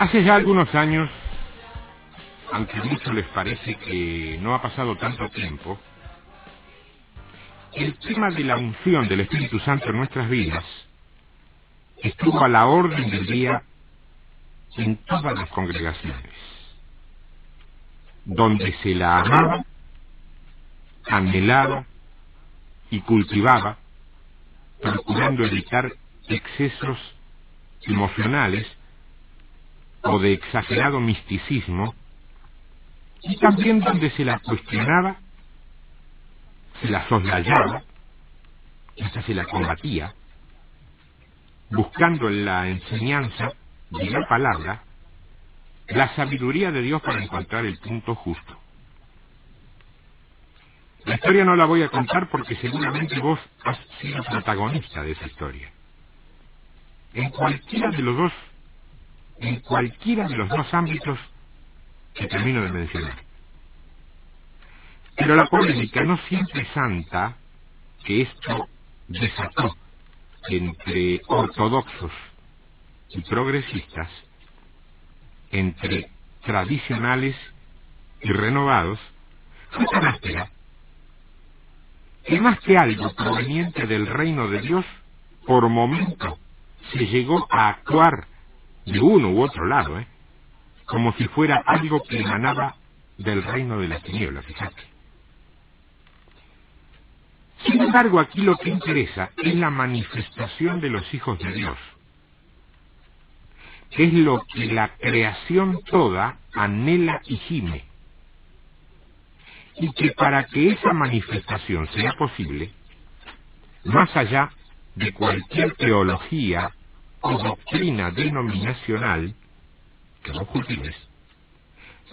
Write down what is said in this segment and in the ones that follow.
Hace ya algunos años, aunque a muchos les parece que no ha pasado tanto tiempo, el tema de la unción del Espíritu Santo en nuestras vidas estuvo a la orden del día en todas las congregaciones, donde se la amaba, anhelaba y cultivaba, procurando evitar excesos emocionales o de exagerado misticismo, y también donde se la cuestionaba, se la soslayaba, hasta se la combatía, buscando en la enseñanza de la palabra la sabiduría de Dios para encontrar el punto justo. La historia no la voy a contar porque seguramente vos has sido protagonista de esa historia. En cualquiera de los dos ámbitos que termino de mencionar. Pero la polémica no siempre es santa que esto desató entre ortodoxos y progresistas, entre tradicionales y renovados, fue tan áspera que más que algo proveniente del reino de Dios, por momento se llegó a actuar de uno u otro lado, como si fuera algo que emanaba del reino de las tinieblas, fíjate. Sin embargo, aquí lo que interesa es la manifestación de los hijos de Dios, que es lo que la creación toda anhela y gime, y que para que esa manifestación sea posible, más allá de cualquier teología o doctrina denominacional que vos cultives,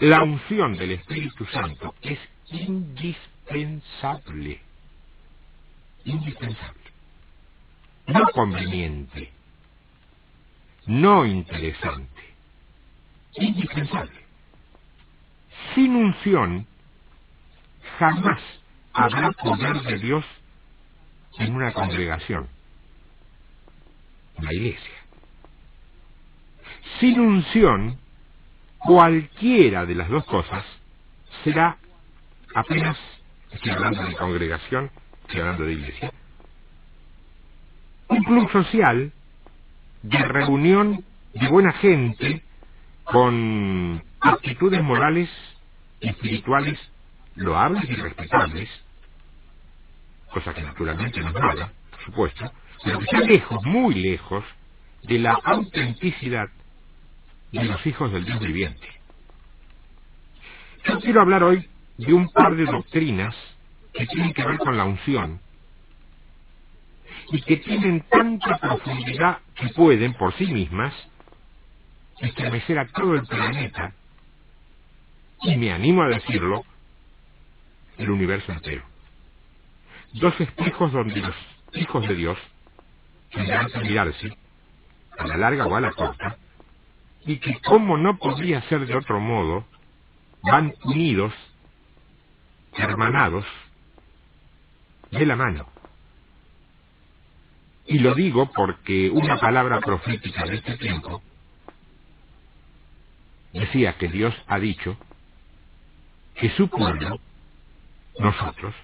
la unción del Espíritu Santo es indispensable. Indispensable. No conveniente. No interesante. Indispensable. Sin unción, jamás habrá poder de Dios en una congregación, en la iglesia. Sin unción, cualquiera de las dos cosas será apenas, estoy hablando de congregación, estoy hablando de iglesia, un club social de reunión de buena gente con actitudes morales y espirituales loables y respetables, cosa que naturalmente no es mala, por supuesto, pero que está lejos, muy lejos, de la autenticidad de los hijos del Dios viviente. Yo quiero hablar hoy de un par de doctrinas que tienen que ver con la unción y que tienen tanta profundidad que pueden, por sí mismas, estremecer a todo el planeta y, me animo a decirlo, el universo entero. Dos espejos donde los hijos de Dios tendrán que mirarse, a la larga o a la corta, y que, como no podría ser de otro modo, van unidos, hermanados, de la mano. Y lo digo porque una palabra profética de este tiempo decía que Dios ha dicho que su pueblo, nosotros,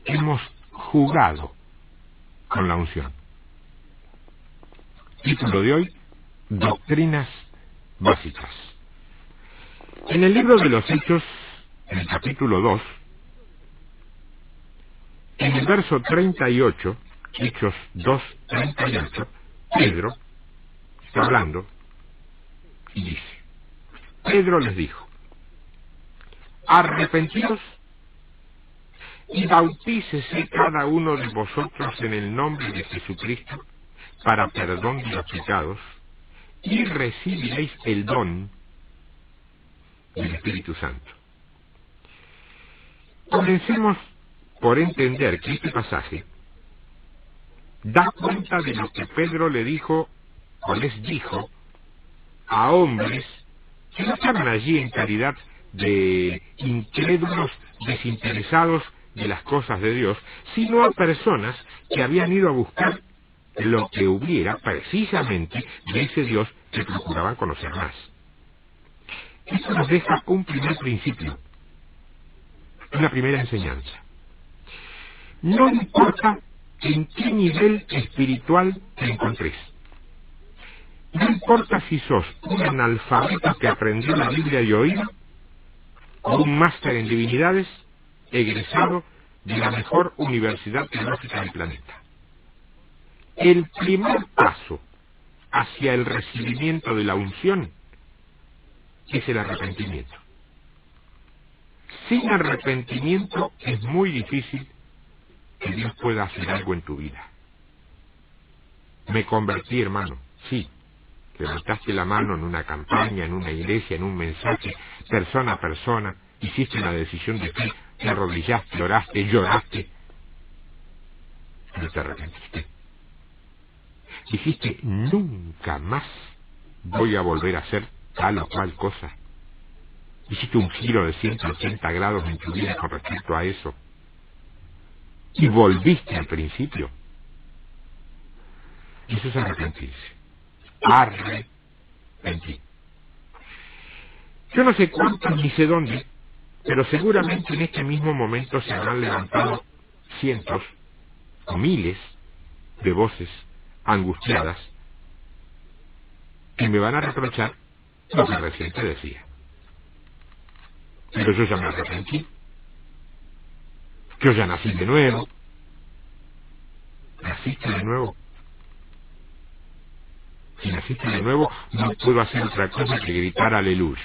hemos jugado con la unción. Título de hoy: Doctrinas básicas. En el libro de los Hechos, en el capítulo 2, en el verso 38, Hechos 2:38, Pedro está hablando y dice: Pedro les dijo: arrepentidos y bautícese cada uno de vosotros en el nombre de Jesucristo para perdón de los pecados, y recibiréis el don del Espíritu Santo. Comencemos por entender que este pasaje da cuenta de lo que Pedro le dijo, o les dijo, a hombres que no estaban allí en calidad de incrédulos desinteresados de las cosas de Dios, sino a personas que habían ido a buscar lo que hubiera precisamente de ese Dios que procuraban conocer más. Esto nos deja un primer principio, una primera enseñanza. No importa en qué nivel espiritual te encontres. No importa si sos un analfabeto que aprendió la Biblia de oído o un máster en divinidades egresado de la mejor universidad teológica del planeta. El primer paso hacia el recibimiento de la unción es el arrepentimiento. Sin arrepentimiento es muy difícil que Dios pueda hacer algo en tu vida. Me convertí, hermano, sí. Levantaste la mano en una campaña, en una iglesia, en un mensaje, persona a persona, hiciste una decisión de fe, te arrodillaste, oraste, lloraste, no te arrepentiste. Dijiste, nunca más voy a volver a hacer tal o cual cosa. Hiciste un giro de 180 grados en tu vida con respecto a eso. Y volviste al principio. Eso es arrepentirse. Arrepentir. Yo no sé cuántos ni sé dónde, pero seguramente en este mismo momento se habrán levantado cientos o miles de voces angustiadas que me van a reprochar lo que recién te decía. Pero yo ya me arrepentí. Yo ya nací de nuevo. ¿Naciste de nuevo? Si naciste de nuevo, no puedo hacer otra cosa que gritar aleluya.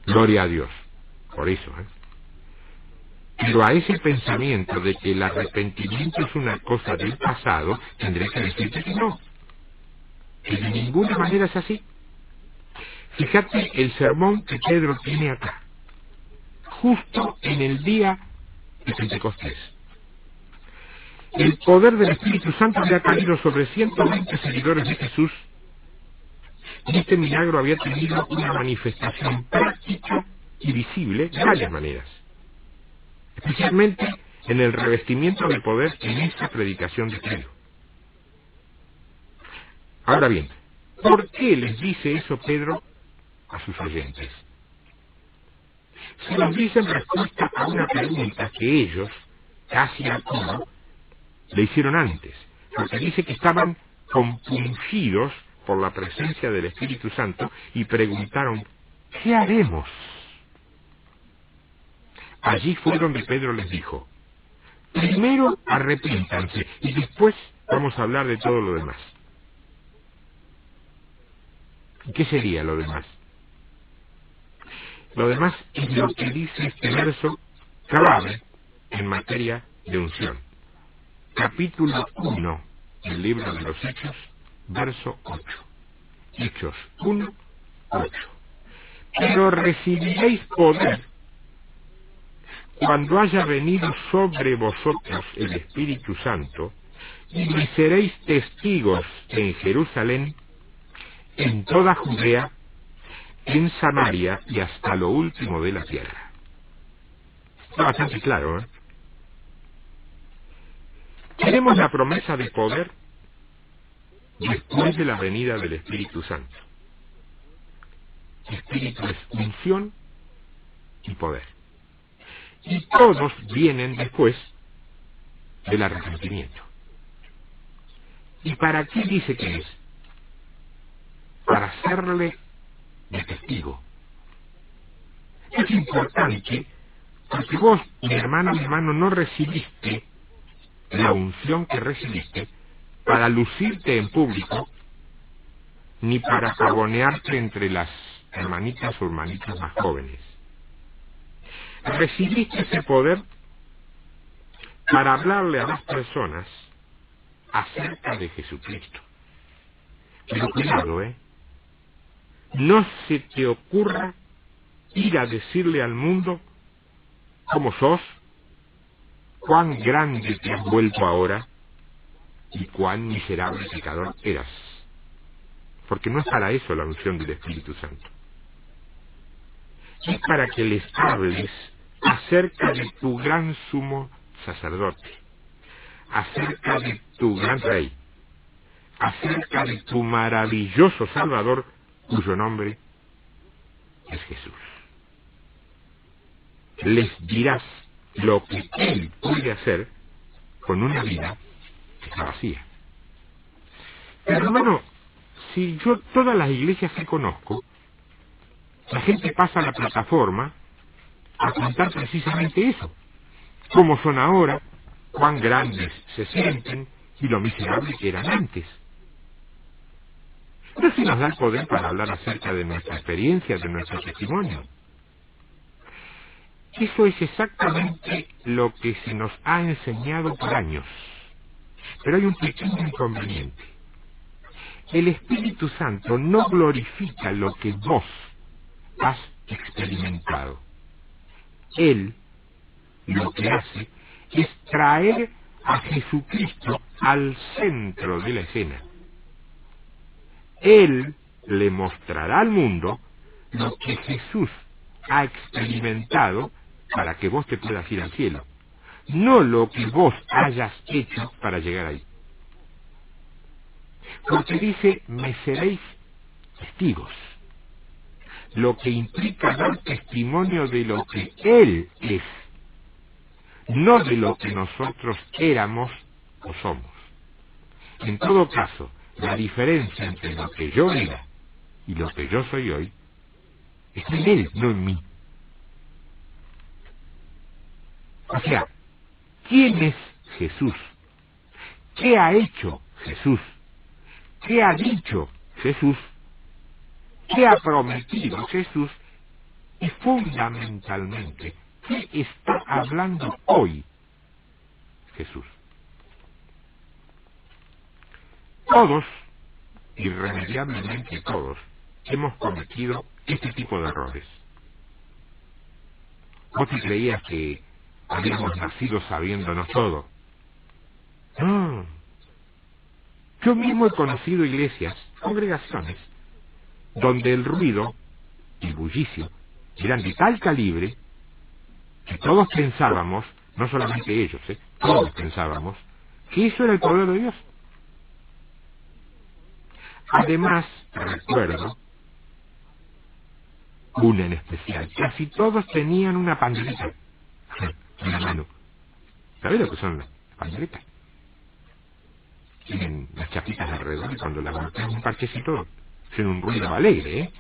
Gloria a Dios. Por eso, Pero a ese pensamiento de que el arrepentimiento es una cosa del pasado, tendré que decirte que no. Que de ninguna manera es así. Fíjate el sermón que Pedro tiene acá. Justo en el día de Pentecostés. El poder del Espíritu Santo había caído sobre 120 seguidores de Jesús y este milagro había tenido una manifestación práctica y visible de varias maneras, especialmente en el revestimiento de poder en esta predicación de Pedro. Ahora bien, ¿por qué les dice eso Pedro a sus oyentes? Se los dice en respuesta a una pregunta que ellos, casi a todo, le hicieron antes, porque dice que estaban compungidos por la presencia del Espíritu Santo y preguntaron, ¿qué haremos? Allí fue donde Pedro les dijo, primero arrepiéntanse y después vamos a hablar de todo lo demás. ¿Y qué sería lo demás? Lo demás es lo que dice este verso clave en materia de unción. Capítulo 1 del libro de los Hechos, verso 8. Hechos 1, 8. Pero recibiréis poder cuando haya venido sobre vosotros el Espíritu Santo, y me seréis testigos en Jerusalén, en toda Judea, en Samaria y hasta lo último de la tierra. Está bastante claro, ¿eh? Tenemos la promesa de poder después de la venida del Espíritu Santo. Espíritu es unción y poder. Y todos vienen después del arrepentimiento. ¿Y para qué dice que es? Para hacerle de testigo. Es importante porque vos, mi hermano, no recibiste la unción que recibiste para lucirte en público ni para pavonearte entre las hermanitas o hermanitos más jóvenes. Recibiste ese poder para hablarle a las personas acerca de Jesucristo. Pero cuidado, no se te ocurra ir a decirle al mundo cómo sos, cuán grande te has vuelto ahora y cuán miserable pecador eras. Porque no es para eso la unción del Espíritu Santo. Es para que les hables acerca de tu gran sumo sacerdote, acerca de tu gran rey, acerca de tu maravilloso Salvador, cuyo nombre es Jesús. Les dirás lo que Él puede hacer con una vida que está vacía. Pero hermano, si yo todas las iglesias que conozco, la gente pasa a la plataforma a contar precisamente eso. Cómo son ahora, cuán grandes se sienten y lo miserables que eran antes. Pero si nos da el poder para hablar acerca de nuestra experiencia, de nuestro testimonio. Eso es exactamente lo que se nos ha enseñado por años. Pero hay un pequeño inconveniente. El Espíritu Santo no glorifica lo que vos has experimentado. Él lo que hace es traer a Jesucristo al centro de la escena. Él le mostrará al mundo lo que Jesús ha experimentado para que vos te puedas ir al cielo, no lo que vos hayas hecho para llegar ahí. Porque dice, me seréis testigos, lo que implica dar testimonio de lo que Él es, no de lo que nosotros éramos o somos. En todo caso, la diferencia entre lo que yo era y lo que yo soy hoy está en Él, no en mí. O sea, ¿quién es Jesús? ¿Qué ha hecho Jesús? ¿Qué ha dicho Jesús? ¿Qué ha prometido Jesús? Y fundamentalmente, ¿qué está hablando hoy Jesús? Todos, irremediablemente todos, hemos cometido este tipo de errores. ¿Vos te creías que habíamos nacido sabiéndonos todo? No. Yo mismo he conocido iglesias, congregaciones, donde el ruido y el bullicio eran de tal calibre que todos pensábamos, no solamente ellos, todos pensábamos, que eso era el poder de Dios. Además, recuerdo, una en especial, casi todos tenían una pandereta en la mano. ¿Sabés lo que son las panderetas? Tienen las chapitas alrededor y cuando las golpean un parchecito, hacen un ruido alegre,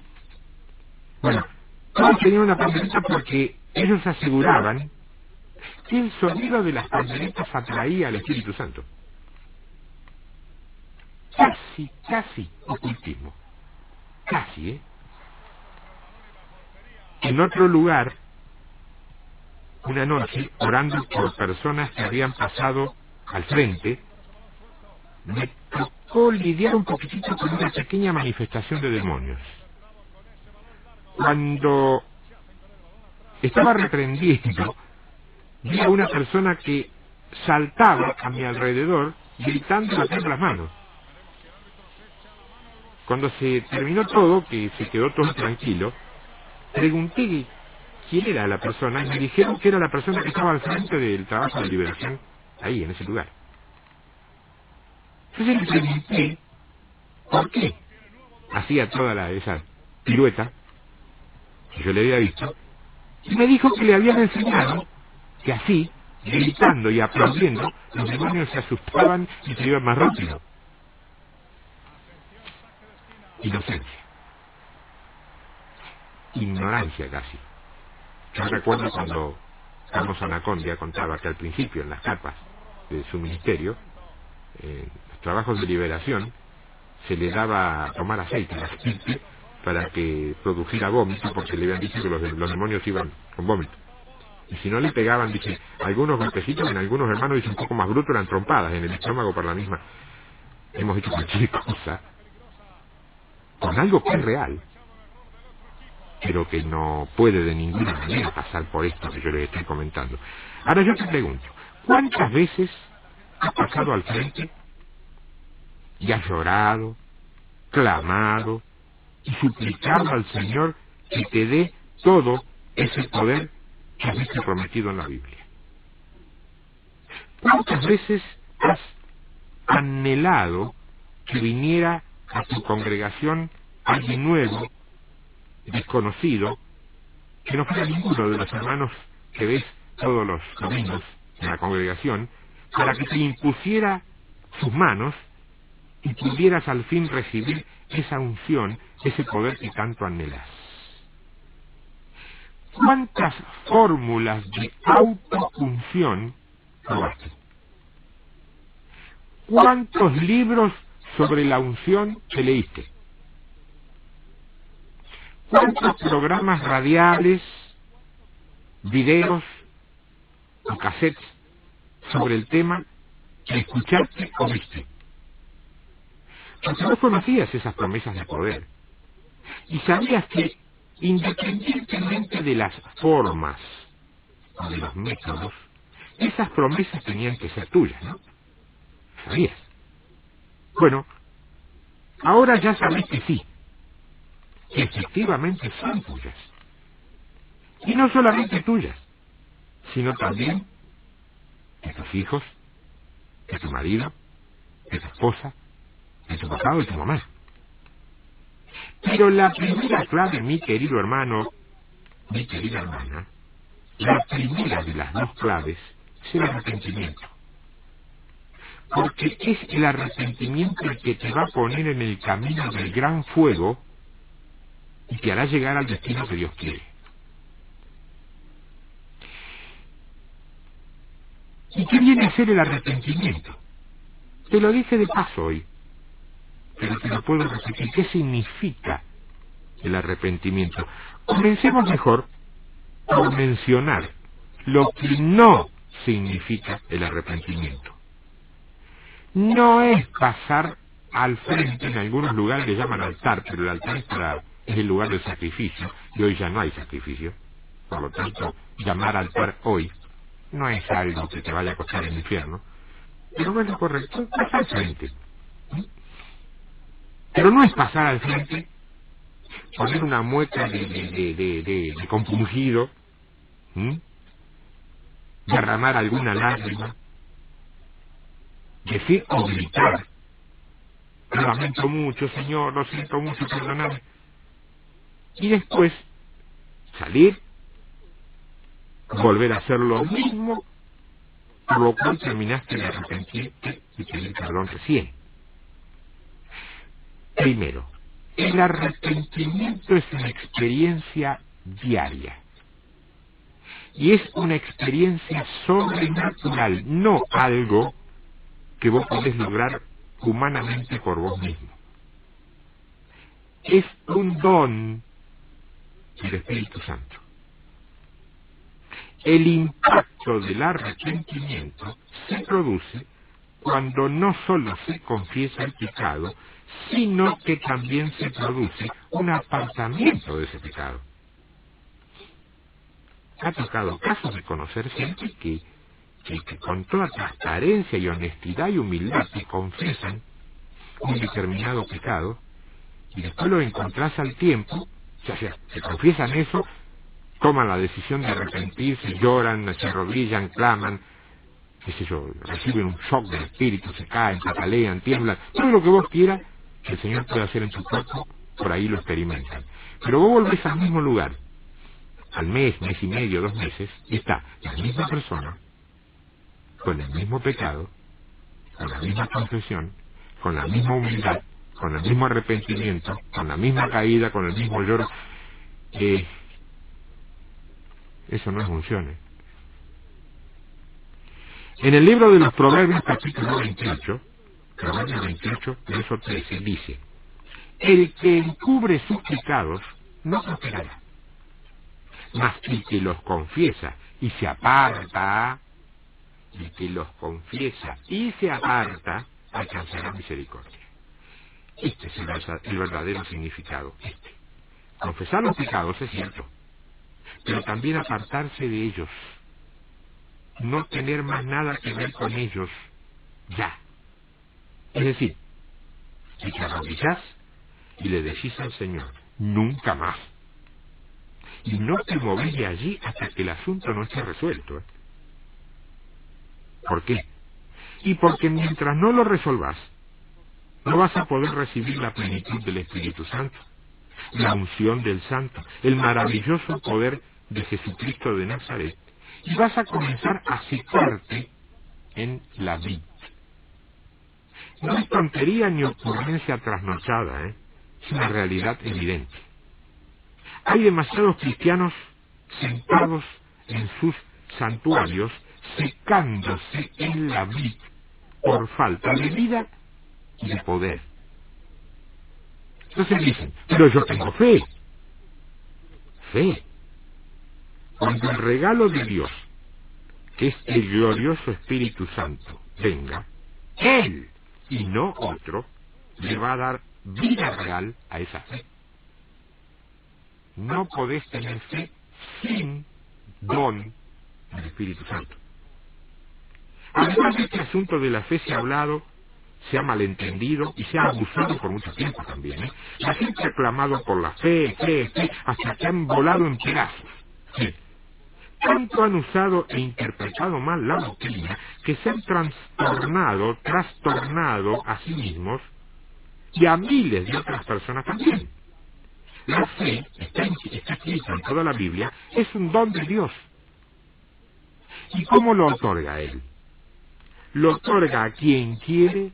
Bueno, todos tenían una pandereta porque ellos aseguraban que el sonido de las panderetas atraía al Espíritu Santo. Casi ocultismo. Casi, En otro lugar, una noche, orando por personas que habían pasado al frente, me tocó lidiar un poquitito con una pequeña manifestación de demonios. Cuando estaba reprendiendo, vi a una persona que saltaba a mi alrededor, gritando y batiendo las manos. Cuando se terminó todo, que se quedó todo tranquilo, pregunté quién era la persona y me dijeron que era la persona que estaba al frente del trabajo de liberación ahí, en ese lugar. Entonces le pregunté por qué hacía toda esa pirueta que yo le había visto, y me dijo que le habían enseñado que así, gritando y aplaudiendo, los demonios se asustaban y se iban más rápido. Inocencia. Ignorancia casi. Yo recuerdo cuando Carlos Anacondia contaba que al principio, en las capas de su ministerio, los trabajos de liberación, se le daba a tomar aceite a la gente para que produjera vómito, porque le habían dicho que los demonios iban con vómito. Y si no le pegaban, dice, algunos golpecitos en algunos hermanos, dice, un poco más bruto, eran trompadas en el estómago por la misma. Hemos hecho cualquier cosa con algo que es real, pero que no puede de ninguna manera pasar por esto que yo les estoy comentando. Ahora yo te pregunto, ¿cuántas veces has pasado al frente y has llorado, clamado y suplicado al Señor que te dé todo ese poder que has visto prometido en la Biblia? ¿Cuántas veces has anhelado que viniera a tu congregación alguien nuevo, desconocido, que no fuera ninguno de los hermanos que ves todos los domingos en la congregación, para que te impusiera sus manos y pudieras al fin recibir esa unción, ese poder que tanto anhelas. ¿Cuántas fórmulas de autounción probaste? ¿Cuántos libros sobre la unción te leíste? ¿Cuántos programas radiales, videos o cassettes sobre el tema te escuchaste o viste? Porque no conocías esas promesas de poder y sabías que, independientemente de las formas o de los métodos, esas promesas tenían que ser tuyas, ¿no? ¿Sabías? Bueno, ahora ya sabes que sí, que efectivamente son tuyas. Y no solamente tuyas, sino también de tus hijos, de tu marido, de tu esposa, de tu papá o de tu mamá. Pero la primera clave, mi querido hermano, mi querida hermana, la primera de las dos claves es el arrepentimiento. Porque es el arrepentimiento el que te va a poner en el camino del gran fuego y te hará llegar al destino que Dios quiere. ¿Y qué viene a ser el arrepentimiento? Te lo dije de paso hoy, pero te lo puedo repetir. ¿Qué significa el arrepentimiento? Comencemos mejor por mencionar lo que no significa el arrepentimiento. No es pasar al frente, en algunos lugares le llaman altar, pero el altar es el lugar del sacrificio, y hoy ya no hay sacrificio. Por lo tanto, llamar altar hoy no es algo que te vaya a costar el infierno, pero no es lo correcto, es pasar al frente. Pero no es pasar al frente, poner una mueca de compungido, derramar alguna lágrima, decir o gritar: lo lamento mucho, Señor, lo siento mucho, perdóname. Y después salir, volver a hacer lo mismo, por lo cual terminaste de arrepentirte y pedir perdón recién. Primero, el arrepentimiento es una experiencia diaria. Y es una experiencia sobrenatural, no algo que vos podés lograr humanamente por vos mismo. Es un don del Espíritu Santo. El impacto del arrepentimiento se produce cuando no solo se confiesa el pecado, sino que también se produce un apartamiento de ese pecado. Ha tocado casos de conocer gente que con toda transparencia y honestidad y humildad te confiesan un determinado pecado y después lo encontrás al tiempo, o sea, se confiesan eso, toman la decisión de arrepentirse, lloran, se arrodillan, claman, qué sé yo, reciben un shock del espíritu, se caen, patalean, tiemblan, todo lo que vos quieras que el Señor puede hacer en tu cuerpo, por ahí lo experimentan. Pero vos volvés al mismo lugar, al mes, mes y medio, 2 meses, y está la misma persona, con el mismo pecado, con la misma confesión, con la misma humildad, con el mismo arrepentimiento, con la misma caída, con el mismo lloro. Eso no es unción. En el libro de los Proverbios, capítulo 28, Proverbios 28, verso 13, dice: el que encubre sus pecados no prosperará, mas el que los confiesa y se aparta, el que los confiesa y se aparta, alcanzará misericordia. Este es el verdadero significado. Confesar los pecados es cierto, pero también apartarse de ellos, no tener más nada que ver con ellos ya. Es decir, si te arrodillás y le decís al Señor: nunca más, y no te movés de allí hasta que el asunto no esté resuelto. ¿Por qué? Y porque mientras no lo resolvás, no vas a poder recibir la plenitud del Espíritu Santo, la unción del Santo, el maravilloso poder de Jesucristo de Nazaret, y vas a comenzar a secarte en la vid. No es tontería ni ocurrencia trasnochada, es una realidad evidente. Hay demasiados cristianos sentados en sus santuarios, secándose en la vid por falta de vida y de poder. Entonces dicen, pero yo tengo fe. Fe. Cuando el regalo de Dios, que es el glorioso Espíritu Santo, venga, Él y no otro, le va a dar vida real a esa fe. No podés tener fe sin don del Espíritu Santo. Además, de este asunto de la fe se ha hablado, se ha malentendido y se ha abusado por mucho tiempo también. La gente ha clamado por la fe, hasta que han volado en pedazos. Sí. Tanto han usado e interpretado mal la doctrina que se han trastornado a sí mismos y a miles de otras personas también. La fe, está escrita en toda la Biblia, es un don de Dios. ¿Y cómo lo otorga Él? Lo otorga a quien quiere,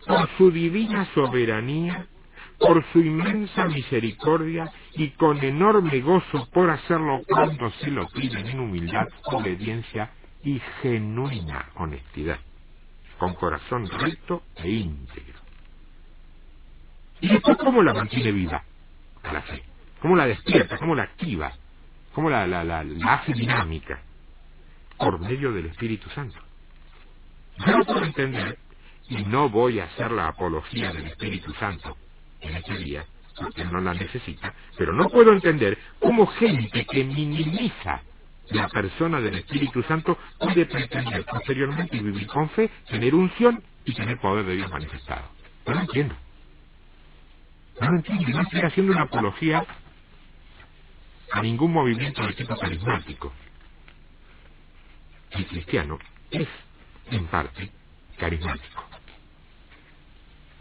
por su divina soberanía, por su inmensa misericordia y con enorme gozo por hacerlo cuando se lo piden en humildad, obediencia y genuina honestidad, con corazón recto e íntegro. ¿Y después cómo la mantiene viva a la fe? ¿Cómo la despierta? ¿Cómo la activa? ¿Cómo la hace dinámica? Por medio del Espíritu Santo. Yo no puedo entender, y no voy a hacer la apología del Espíritu Santo en este día, porque no la necesita, pero no puedo entender cómo gente que minimiza la persona del Espíritu Santo puede pretender posteriormente vivir con fe, tener unción y tener poder de Dios manifestado. No lo entiendo. No lo entiendo. No estoy haciendo una apología a ningún movimiento de tipo carismático. El cristiano es, en parte, carismático.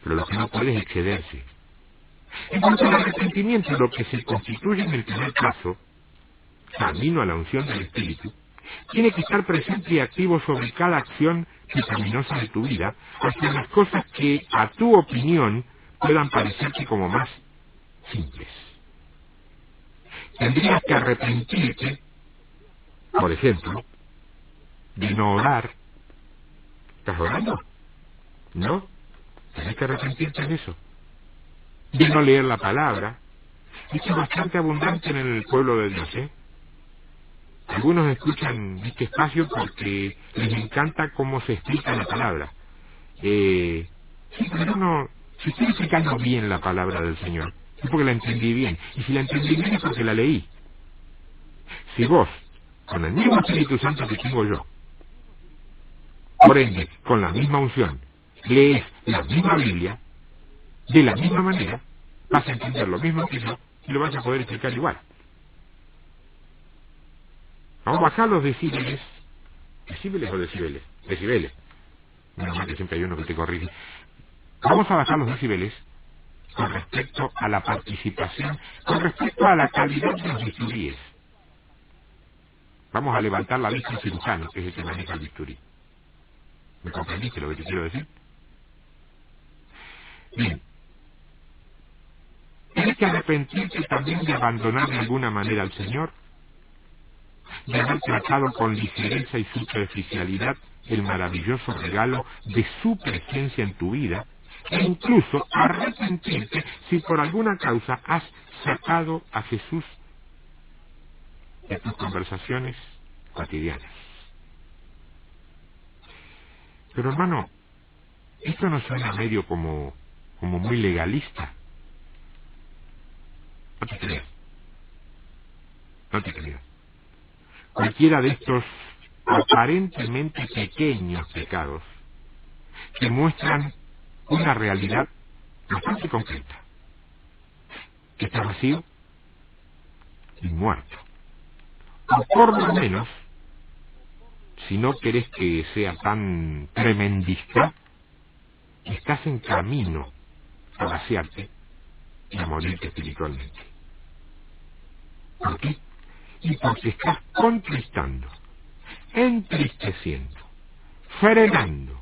Pero lo que no puede es excederse. En cuanto al arrepentimiento, lo que se constituye en el primer paso, camino a la unción del Espíritu, tiene que estar presente y activo sobre cada acción pecaminosa de tu vida, hacia las cosas que, a tu opinión, puedan parecerte como más simples. Tendrías que arrepentirte, por ejemplo, de no orar. ¿Estás orando? ¿No? Tienes que arrepentirte de eso. De no leer la palabra. Esto es bastante abundante en el pueblo de Dios, Algunos escuchan este espacio porque les encanta cómo se explica la palabra. Sí, pero no, si estoy explicando bien la palabra del Señor, es porque la entendí bien. Y si la entendí bien es porque la leí. Si vos, con el mismo Espíritu Santo que tengo yo, por ende, con la misma unción, lees la misma Biblia, de la misma manera, vas a entender lo mismo que yo y lo vas a poder explicar igual. Vamos a bajar los decibeles. ¿Decibeles o decibeles? Decibeles. Menos mal que siempre hay uno que te corrige. Vamos a bajar los decibeles con respecto a la participación, con respecto a la calidad de los bisturíes. Vamos a levantar la vista al cirujano, que es el que maneja el bisturí. ¿Me comprendiste lo que te quiero decir? Bien. Tienes que arrepentirte también de abandonar de alguna manera al Señor, de haber tratado con ligereza y superficialidad el maravilloso regalo de su presencia en tu vida, e incluso arrepentirte si por alguna causa has sacado a Jesús de tus conversaciones cotidianas. Pero hermano, esto no suena medio como muy legalista. No te creas. No te creas. Cualquiera de estos aparentemente pequeños pecados que muestran una realidad bastante concreta, que está vacío y muerto. O por lo menos, si no querés que sea tan tremendista, estás en camino a vaciarte y a morirte espiritualmente. ¿Por qué? Y porque estás contristando, entristeciendo, frenando,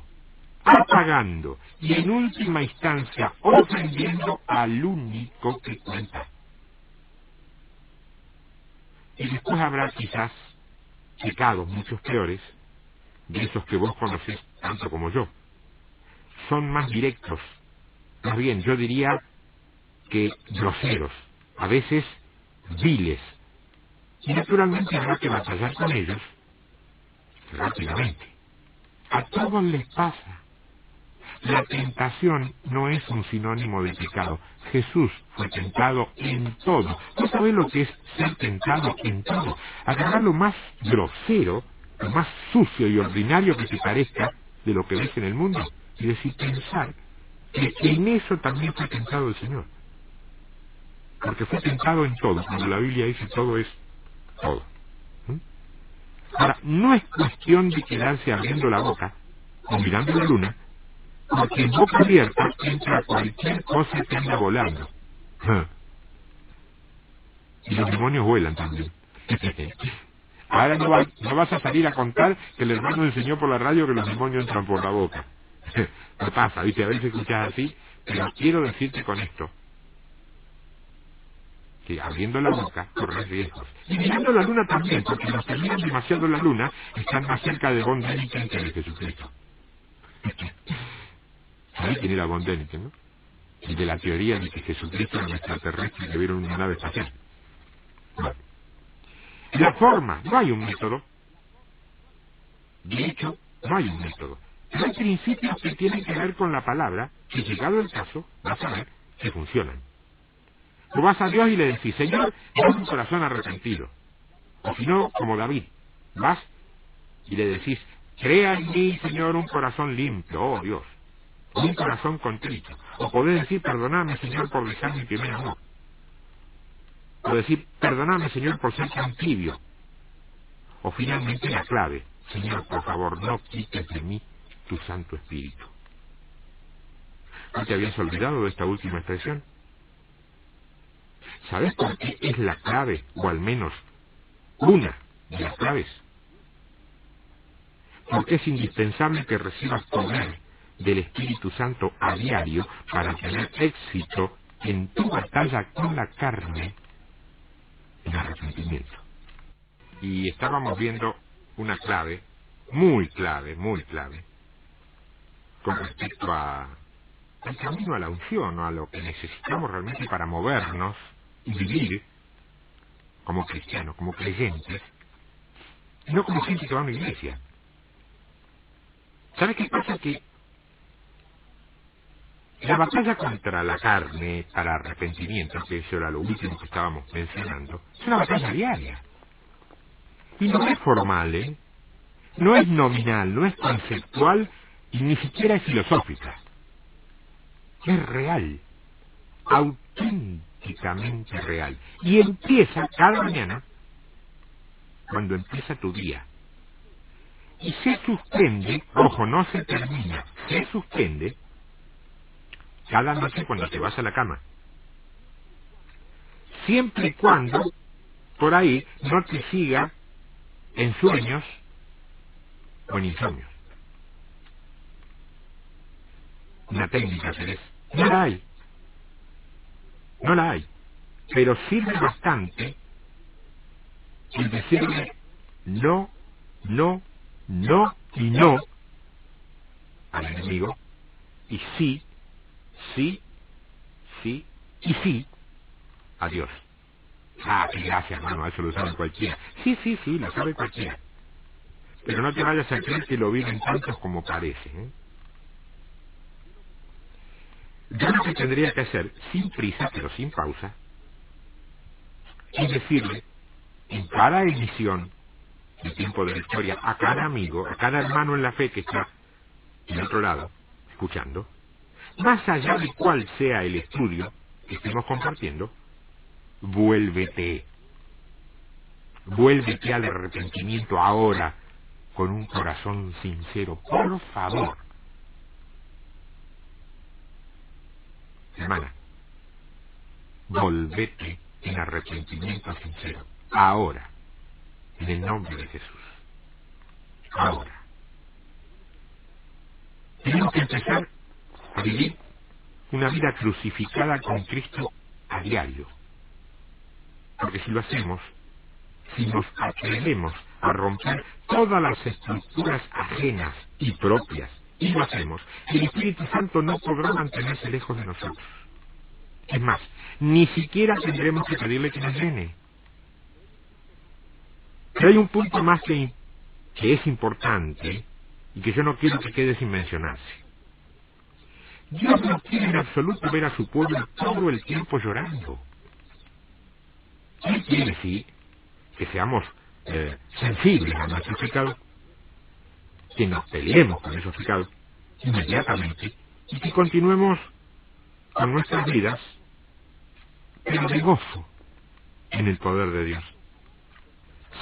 apagando y en última instancia ofendiendo al único que cuenta. Y después habrá quizás pecados muchos peores de esos que vos conocés tanto como yo. Son más directos, más bien yo diría que groseros, a veces viles, y naturalmente habrá que batallar con ellos rápidamente. A todos les pasa. La tentación no es un sinónimo de pecado. Jesús fue tentado en todo. ¿No sabés lo que es ser tentado en todo? Agarrar lo más grosero, lo más sucio y ordinario que te parezca de lo que ves en el mundo y decir, pensar que en eso también fue tentado el Señor. Porque fue tentado en todo. Cuando la Biblia dice todo es todo. Ahora, no es cuestión de quedarse abriendo la boca o mirando la luna, porque en boca abierta entra cualquier cosa que anda volando. Y los demonios vuelan también. Ahora no vas a salir a contar que el hermano enseñó por la radio que los demonios entran por la boca. No pasa, ¿viste? A veces escuchás así, pero quiero decirte con esto, que abriendo la boca corres riesgos. Y mirando la luna también, porque los que miran demasiado la luna están más cerca de Von Däniken que de Jesucristo. ¿Sabés quién era Von Däniken, no? Y de la teoría de que Jesucristo era un extraterrestre que vieron una nave espacial. Bueno. La forma, no hay un método. De hecho, no hay un método. Pero hay principios que tienen que ver con la palabra, y llegado el caso, vas a ver que funcionan. Tú vas a Dios y le decís, Señor, dame un corazón arrepentido. O si no, como David, vas y le decís, crea en mí, Señor, un corazón limpio, oh Dios, un corazón contrito. O podés decir, perdoname, Señor, por dejar mi primer amor. O decir, perdoname, Señor, por ser tan tibio. O finalmente la clave, Señor, por favor, no quites de mí tu Santo Espíritu. ¿No te habías olvidado de esta última expresión? ¿Sabes por qué es la clave, o al menos una de las claves? Porque es indispensable que recibas poder del Espíritu Santo a diario para tener éxito en tu batalla con la carne en arrepentimiento. Y estábamos viendo una clave, muy clave, con respecto al camino a la unción, o a lo que necesitamos realmente para movernos y vivir como cristianos, como creyentes, y no como gente que va a una iglesia. ¿Sabe qué pasa? Que la batalla contra la carne para arrepentimiento, que eso era lo último que estábamos mencionando, es una batalla diaria. Y no es formal, ¿eh? No es nominal, no es conceptual, y ni siquiera es filosófica. Es real, auténticamente real. Y empieza cada mañana, cuando empieza tu día. Y se suspende, ojo, no se termina, se suspende cada noche cuando te vas a la cama. Siempre y cuando, por ahí, no te siga en sueños o en insomnios. Una técnica, Teresa. No la hay. No la hay. Pero sirve bastante el decirle no, no, no y no al enemigo, y sí, sí, sí y sí a Dios. Ah, qué gracia, hermano, eso lo sabe cualquiera. Sí, lo sabe cualquiera. Pero no te vayas a creer que lo viven tantos como parece, ¿eh? Yo lo que tendría que hacer, sin prisa, pero sin pausa, es decirle, en cada emisión del Tiempo de la Historia, a cada amigo, a cada hermano en la fe que está del otro lado, escuchando, más allá de cuál sea el estudio que estemos compartiendo, vuélvete al arrepentimiento ahora, con un corazón sincero, por favor. hermana, volvete en arrepentimiento sincero, ahora, en el nombre de Jesús, ahora. Tenemos que empezar a vivir una vida crucificada con Cristo a diario, porque si lo hacemos, si nos atrevemos a romper todas las estructuras ajenas y propias, y lo hacemos, el Espíritu Santo no podrá mantenerse lejos de nosotros. Es más, ni siquiera tendremos que pedirle que nos llene. Pero hay un punto más que es importante y que yo no quiero que quede sin mencionarse. Dios no quiere en absoluto ver a su pueblo todo el tiempo llorando. Él quiere, sí, que seamos sensibles a nuestros pecados, que nos peleemos con esos pecados inmediatamente y que continuemos con nuestras vidas, pero de gozo en el poder de Dios.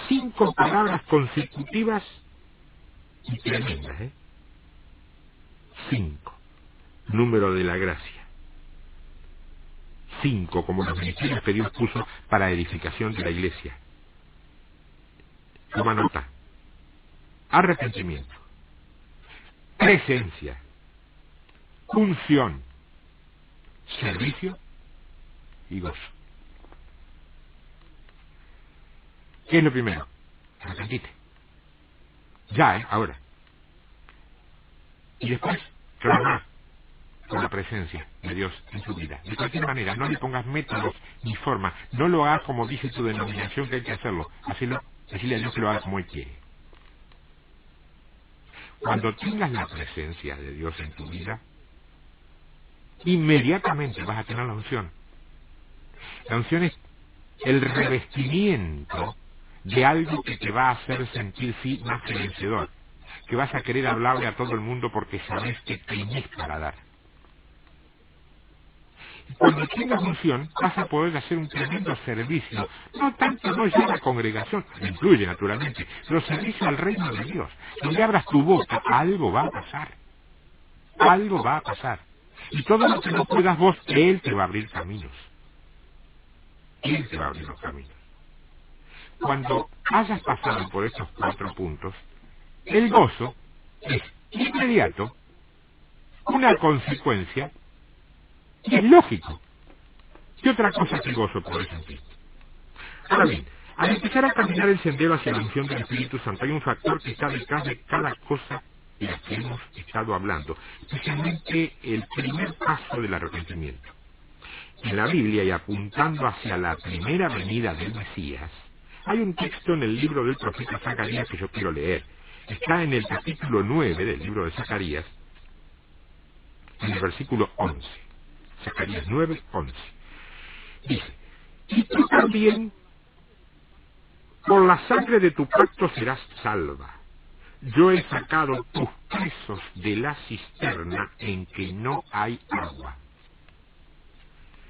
5 palabras consecutivas y tremendas, 5. Número de la gracia. 5, como los ministerios que Dios puso para edificación de la iglesia. Toma nota. Arrepentimiento. Presencia. Unción. Servicio y gozo. ¿Qué es lo primero? Arrepentite. Ya, ahora. Y después, clamar con la presencia de Dios en su vida. De cualquier manera, no le pongas métodos ni forma. No lo hagas como dice tu denominación que hay que hacerlo. Hacelo, decirle a Dios que lo haga como Él quiere. Cuando tengas la presencia de Dios en tu vida, inmediatamente vas a tener la unción. La unción es el revestimiento de algo que te va a hacer sentir sí más que vencedor, que vas a querer hablarle a todo el mundo porque sabes que tenés para dar. Cuando tengas unción vas a poder hacer un tremendo servicio, no tanto no ya a la congregación, incluye naturalmente, pero servicio al reino de Dios. Donde abras tu boca, algo va a pasar, algo va a pasar. Y todo lo que no puedas vos, Él te va a abrir caminos. Él te va a abrir los caminos. Cuando hayas pasado por estos 4 puntos, el gozo es inmediato, una consecuencia, y es lógico. ¿Qué otra cosa que gozo puede sentir? Ahora bien, al empezar a caminar el sendero hacia la unción del Espíritu Santo, hay un factor que está detrás de cada cosa de la que hemos estado hablando, especialmente el primer paso del arrepentimiento. En la Biblia, y apuntando hacia la primera venida del Mesías, hay un texto en el libro del profeta Zacarías que yo quiero leer. Está en el capítulo 9 del libro de Zacarías, en el versículo 11. Zacarías 9, 11. Dice: y tú también, por la sangre de tu pacto serás salva. Yo he sacado tus presos de la cisterna en que no hay agua.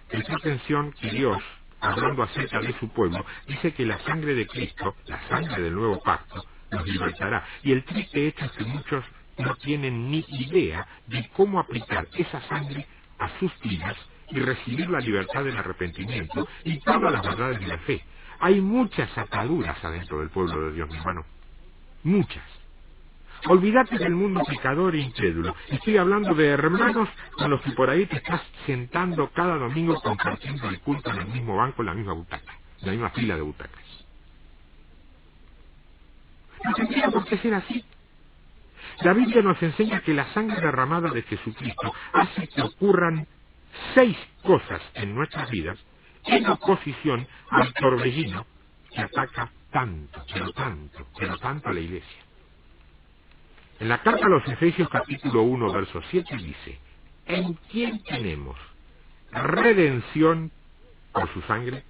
Presta atención que Dios, hablando acerca de su pueblo, dice que la sangre de Cristo, la sangre del nuevo pacto, los libertará. Y el triste hecho es que muchos no tienen ni idea de cómo aplicar esa sangre a sus vidas y recibir la libertad del arrepentimiento y todas las verdades de la fe. Hay muchas ataduras adentro del pueblo de Dios, mi hermano. Muchas. Olvídate del mundo pecador e incrédulo. Estoy hablando de hermanos con los que por ahí te estás sentando cada domingo compartiendo el culto en el mismo banco, en la misma butaca, en la misma fila de butacas. No tendría por qué ser así. La Biblia nos enseña que la sangre derramada de Jesucristo hace que ocurran 6 cosas en nuestras vidas en oposición al torbellino que ataca tanto, pero tanto a la iglesia. En la carta a los Efesios capítulo 1, verso 7 dice: ¿en quién tenemos redención por su sangre?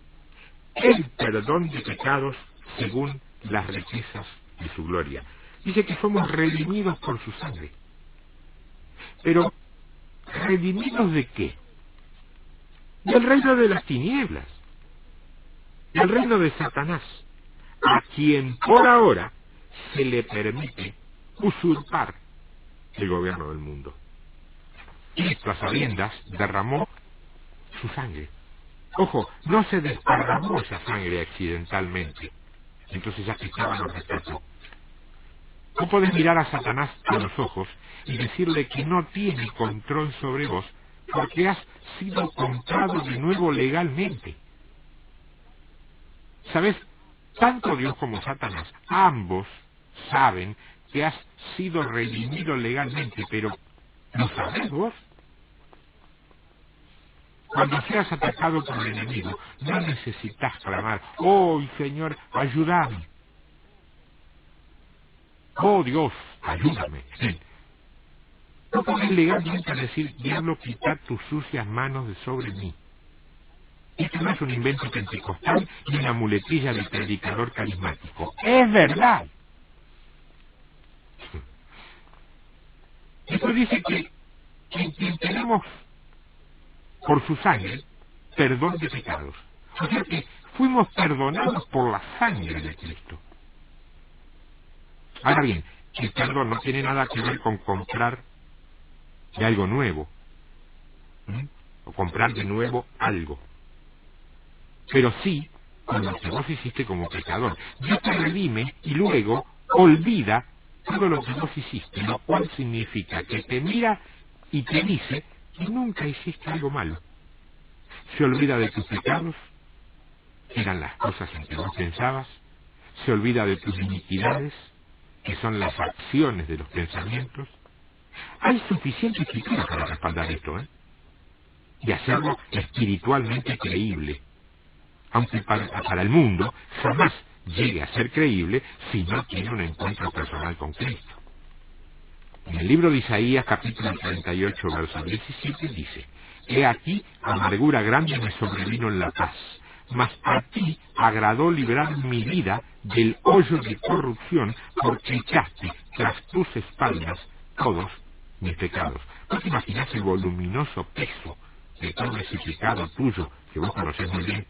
El perdón de pecados según las riquezas de su gloria. Dice que somos redimidos por su sangre. Pero, ¿redimidos de qué? Del reino de las tinieblas, del reino de Satanás, a quien por ahora se le permite usurpar el gobierno del mundo. Cristo, a sabiendas, derramó su sangre. Ojo, no se desparramó esa sangre accidentalmente. Entonces ya Cristo lo rescató. No podés mirar a Satanás a los ojos y decirle que no tiene control sobre vos porque has sido comprado de nuevo legalmente. ¿Sabes? Tanto Dios como Satanás, ambos saben que has sido redimido legalmente, pero ¿lo sabés vos? Cuando seas atacado por el enemigo, no necesitas clamar, ¡oh, Señor, ayúdame! ¡Oh, Dios, ayúdame! No podés legalmente decir, diablo, quita tus sucias manos de sobre mí. Esto no es un invento pentecostal ni una muletilla de predicador carismático. ¡Es verdad! Esto dice que quien tenemos por su sangre perdón de pecados. O sea que fuimos perdonados por la sangre de Cristo. Ahora bien, el perdón no tiene nada que ver con comprar de algo nuevo, o comprar de nuevo algo, pero sí con lo que vos hiciste como pecador. Dios te redime y luego olvida todo lo que vos hiciste, lo cual significa que te mira y te dice que nunca hiciste algo malo. Se olvida de tus pecados, que eran las cosas en que vos pensabas, se olvida de tus iniquidades, que son las acciones de los pensamientos. Hay suficiente escritura para respaldar esto, y hacerlo espiritualmente creíble, aunque para el mundo jamás llegue a ser creíble si no tiene un encuentro personal con Cristo. En el libro de Isaías, capítulo 38, verso 17, dice: He aquí, amargura grande me sobrevino en la paz, mas a ti agradó librar mi vida del hoyo de corrupción, porque echaste tras tus espaldas todos mis pecados. ¿No te imaginas el voluminoso peso de todo ese pecado tuyo que vos conocés muy bien,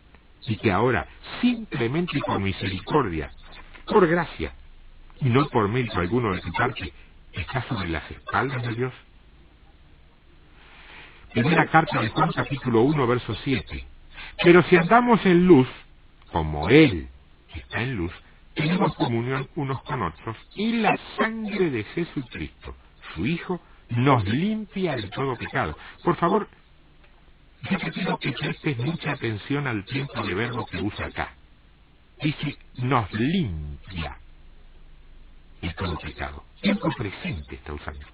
y que ahora, simplemente por misericordia, por gracia, y no por mérito alguno de tu parte, está sobre las espaldas de Dios? Primera carta de Juan, capítulo 1, verso 7. Pero si andamos en luz, como Él está en luz, tenemos comunión unos con otros, y la sangre de Jesucristo, su Hijo, nos limpia de todo pecado. Por favor, yo te pido que prestes mucha atención al tiempo de verbo que usa acá. Dice, nos limpia de todo pecado. Tiempo presente está usando.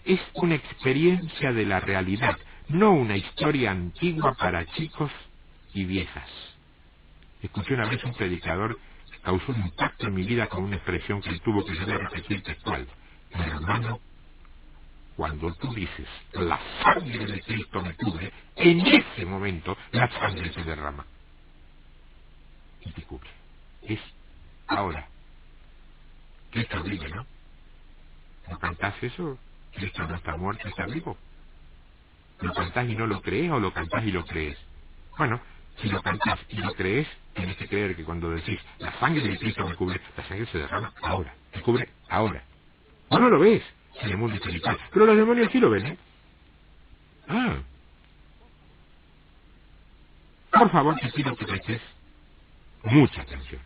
Es una experiencia de la realidad, no una historia antigua para chicos y viejas. Escuché una vez un predicador que causó un impacto en mi vida con una expresión que tuvo que yo repetir textual. Mi hermano, cuando tú dices, la sangre de Cristo me cubre, en ese momento la sangre se derrama y te cubre. Es ahora. Cristo vive, ¿no? ¿No cantás eso? Cristo no está muerto, está vivo. ¿Lo cantás y no lo crees o lo cantás y lo crees? Bueno, si lo cantás y lo crees, tienes que creer que cuando decís, la sangre de Cristo me cubre, la sangre se derrama ahora, te cubre ahora. Vos no lo ves en el mundo espiritual, pero los demonios sí lo ven, ¿eh? Por favor, te pido que prestes mucha atención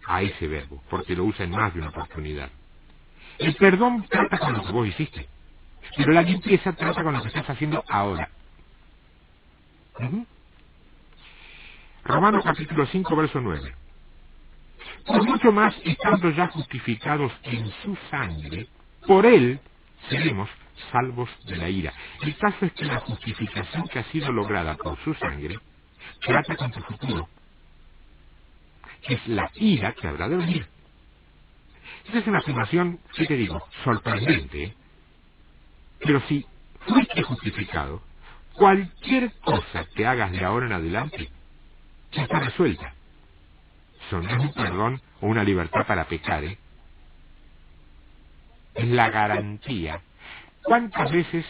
a ese verbo, porque lo usa en más de una oportunidad. El perdón trata con lo que vos hiciste, pero la limpieza trata con lo que estás haciendo ahora. Romanos capítulo 5, verso 9. Por mucho más, estando ya justificados en su sangre, por él seremos salvos de la ira. El caso es que la justificación que ha sido lograda por su sangre trata con tu futuro, que es la ira que habrá de venir. Esa es una afirmación, ¿qué te digo?, sorprendente, ¿eh? Pero si fuiste justificado, cualquier cosa que hagas de ahora en adelante ya está resuelta. Eso no es un perdón o una libertad para pecar, ¿eh? Es la garantía. ¿Cuántas veces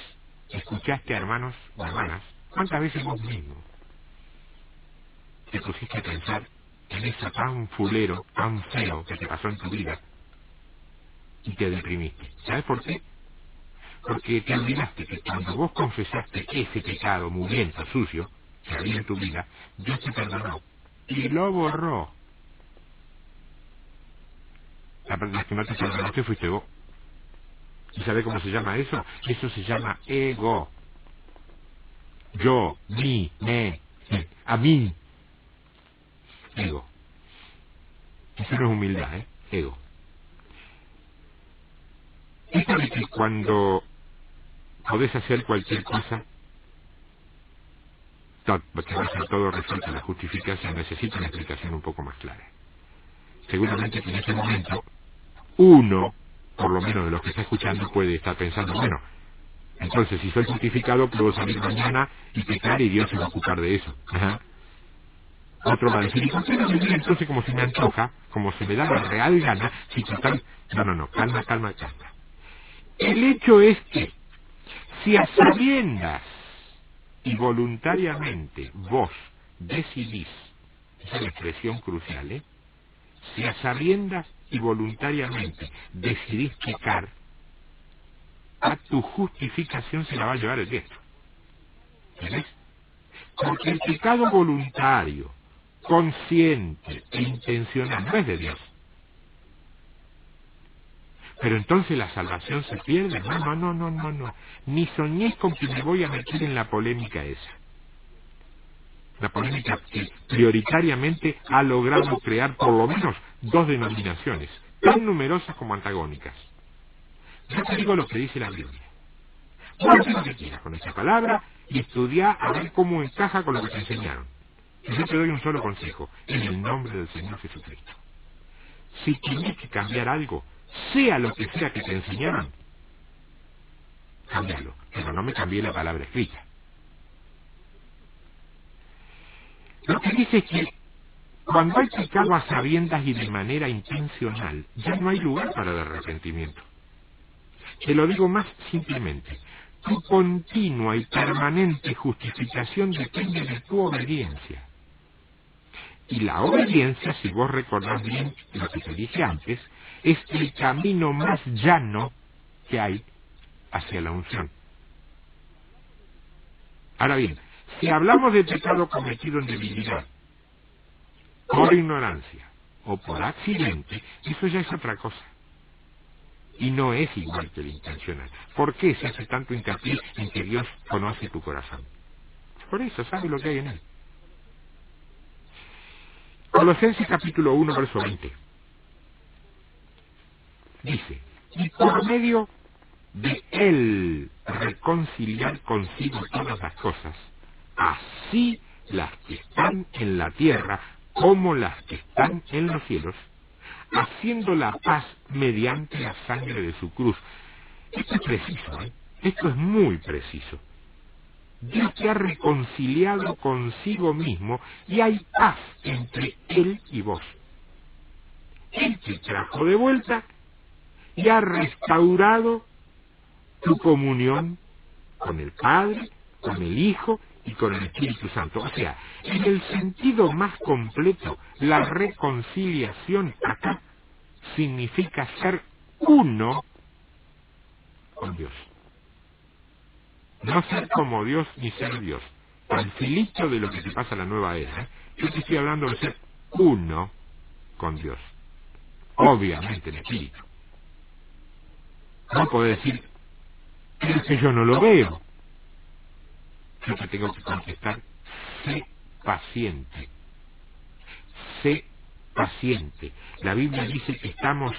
escuchaste a hermanos o hermanas, cuántas veces vos mismo te pusiste a pensar en eso tan fulero, tan feo que te pasó en tu vida y te deprimiste? ¿Sabes por qué? Porque te olvidaste que cuando vos confesaste ese pecado mugriento, sucio, que había en tu vida, Dios te perdonó y lo borró. La persona que no te perdonaste fuiste vos. ¿Y sabés cómo se llama eso? Eso se llama ego. Yo, mí, me, a mí. Ego. Eso no es humildad, ego. Es de que cuando podés hacer cualquier cosa, que va a ser todo resuelto, la justificación necesita una explicación un poco más clara. Seguramente que en este momento, uno, por lo menos de los que está escuchando, puede estar pensando, bueno, entonces si soy justificado puedo salir mañana y pecar y Dios se va a ocupar de eso. Ajá. Otro va a decir, ¿y por qué no vivir entonces como se me antoja, como se me da la real gana, si total... No, calma. El hecho es que, si a sabiendas y voluntariamente vos decidís, esa es la expresión crucial, si a sabiendas y voluntariamente decidís pecar, a tu justificación se la va a llevar el diestro. ¿Entendés? Porque el pecado voluntario, consciente e intencional no es de Dios. Pero entonces la salvación se pierde. No. Ni soñéis con que me voy a meter en la polémica esa. La polémica que prioritariamente ha logrado crear por lo menos dos denominaciones, tan numerosas como antagónicas. Yo te digo lo que dice la Biblia. Vos haz lo que quieras con esa palabra y estudia a ver cómo encaja con lo que te enseñaron. Y yo te doy un solo consejo, en el nombre del Señor Jesucristo. Si tienes que cambiar algo, sea lo que sea que te enseñaron, cámbialo, pero no me cambié la palabra escrita. Lo que dice es que cuando hay pecado a sabiendas y de manera intencional, ya no hay lugar para el arrepentimiento. Te lo digo más simplemente. Tu continua y permanente justificación depende de tu obediencia. Y la obediencia, si vos recordás bien lo que te dije antes, es el camino más llano que hay hacia la unción. Ahora bien, si hablamos de pecado cometido en debilidad, por ignorancia o por accidente, eso ya es otra cosa. Y no es igual que el intencional. ¿Por qué se hace tanto hincapié en que Dios conoce tu corazón? Por eso, sabe lo que hay en él. Colosenses capítulo 1, verso 20. Dice, y por medio de él reconciliar consigo todas las cosas, así las que están en la tierra como las que están en los cielos, haciendo la paz mediante la sangre de su cruz. Esto es preciso, esto es muy preciso. Dios te ha reconciliado consigo mismo y hay paz entre Él y vos. Él te trajo de vuelta y ha restaurado tu comunión con el Padre, con el Hijo y con el Espíritu Santo. O sea, en el sentido más completo, la reconciliación acá significa ser uno con Dios. No ser como Dios ni ser Dios. Al filito de lo que te pasa en la nueva era, yo te estoy hablando de ser uno con Dios. Obviamente en espíritu. No puedo decir, es que yo no lo veo. Yo te tengo que contestar, sé paciente. Sé paciente. La Biblia dice que estamos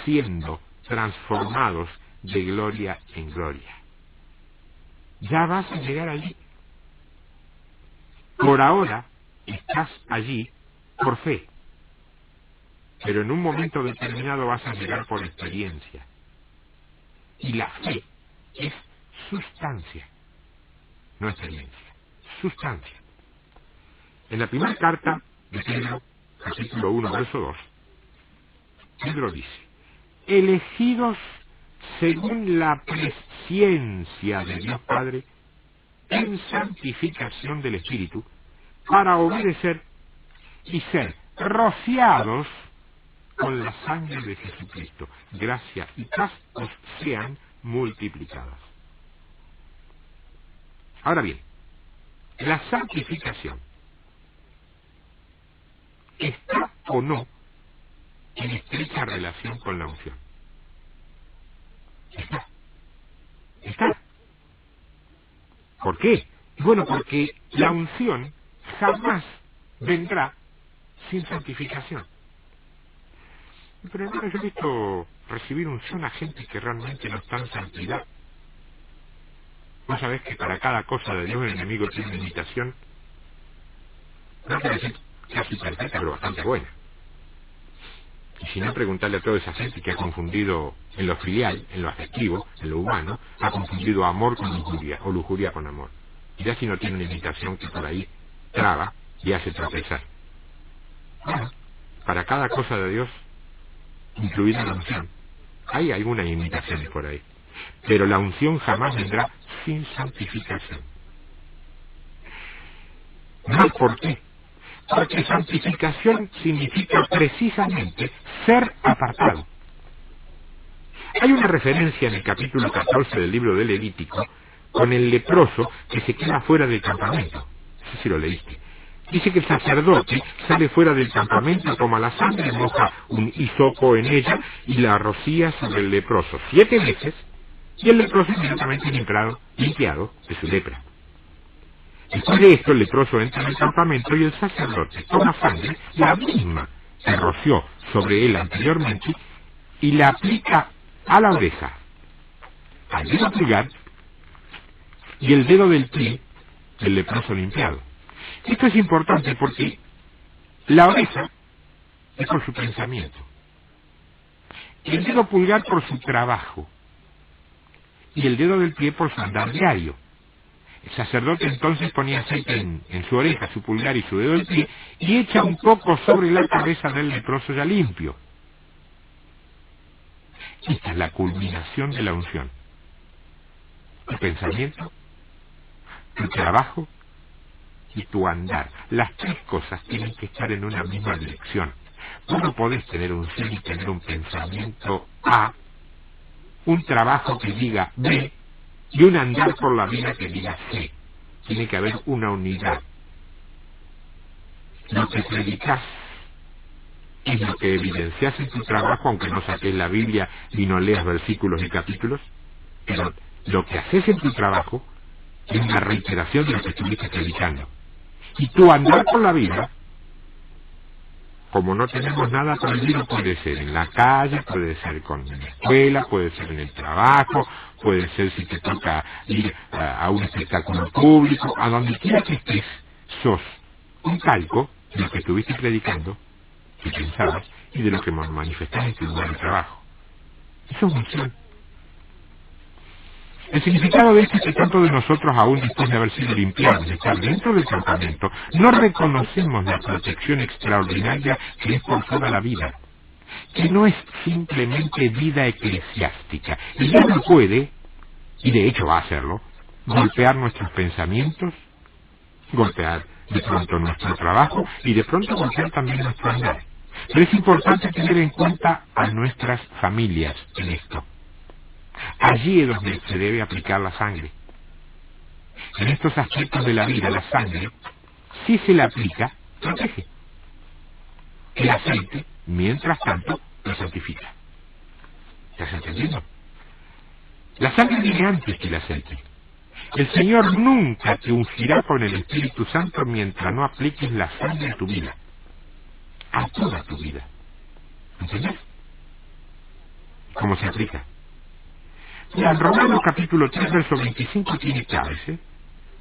siendo transformados de gloria en gloria. Ya vas a llegar allí. Por ahora estás allí por fe, pero en un momento determinado vas a llegar por experiencia. Y la fe es sustancia, no experiencia, sustancia. En la primera carta de Pedro, capítulo 1, verso 2, Pedro dice, elegidos según la presciencia de Dios Padre, en santificación del Espíritu, para obedecer y ser rociados con la sangre de Jesucristo. Gracia y paz os sean multiplicadas. Ahora bien, la santificación está o no en estrecha relación con la unción. Está. ¿Por qué? Bueno, porque la unción jamás vendrá sin santificación. Pero hermano, yo he visto recibir unción a gente que realmente no está en santidad. Vos sabés que para cada cosa de Dios el enemigo tiene una imitación, no quiero decir casi perfecta, pero bastante buena. Y si no, preguntarle a toda esa gente que ha confundido en lo filial, en lo afectivo, en lo humano, ha confundido amor con lujuria, o lujuria con amor. Y ya si no tiene una imitación que por ahí traba y hace tropezar. Bueno, para cada cosa de Dios, incluida la unción, hay algunas imitaciones por ahí. Pero la unción jamás vendrá sin santificación. ¿Más por qué? Porque santificación significa precisamente ser apartado. Hay una referencia en el capítulo 14 del libro del Levítico con el leproso que se queda fuera del campamento. No sé si lo leíste. Dice que el sacerdote sale fuera del campamento, toma la sangre, moja un hisopo en ella y la rocía sobre el leproso 7 veces, y el leproso inmediatamente limpiado de su lepra. Después de esto, el leproso entra en el campamento y el sacerdote toma sangre, la misma que roció sobre él anteriormente, y la aplica a la oreja, al dedo pulgar y el dedo del pie del leproso limpiado. Esto es importante porque la oreja es por su pensamiento, el dedo pulgar por su trabajo y el dedo del pie por su andar diario. El sacerdote entonces ponía aceite en su oreja, su pulgar y su dedo del pie y echa un poco sobre la cabeza del leproso ya limpio. Esta es la culminación de la unción. Tu pensamiento, tu trabajo y tu andar. Las tres cosas tienen que estar en una misma dirección. Tú no podés tener unción y tener un pensamiento A, un trabajo que diga B y un andar por la vida que diga C. Tiene que haber una unidad. Lo que predicas es lo que evidencias en tu trabajo, aunque no saques la Biblia y no leas versículos y capítulos, pero lo que haces en tu trabajo es una reiteración de lo que estuviste predicando. Y tu andar por la vida, como no tenemos nada prohibido, puede ser en la calle, puede ser con la escuela, puede ser en el trabajo, puede ser si te toca ir a un espectáculo público, a donde quiera que estés, sos un calco de lo que estuviste predicando, que pensabas, y de lo que manifestás en tu lugar de trabajo. Eso es unción. El significado de esto es que tanto de nosotros, aún después de haber sido limpiados y estar dentro del campamento, no reconocemos la protección extraordinaria que es por toda la vida, que no es simplemente vida eclesiástica, y ya no puede, y de hecho va a hacerlo, golpear nuestros pensamientos, golpear de pronto nuestro trabajo y de pronto golpear también nuestro andar. Pero es importante tener en cuenta a nuestras familias en esto. Allí es donde se debe aplicar la sangre. En estos aspectos de la vida, la sangre, si se la aplica, protege. El aceite, mientras tanto, lo santifica. ¿Estás entendiendo? La sangre viene antes que el aceite. El Señor nunca te ungirá con el Espíritu Santo mientras no apliques la sangre en tu vida. A toda tu vida. ¿Entiendes? ¿Cómo se aplica? Mira, en Romanos capítulo 3, verso 25 tiene claves, ¿eh?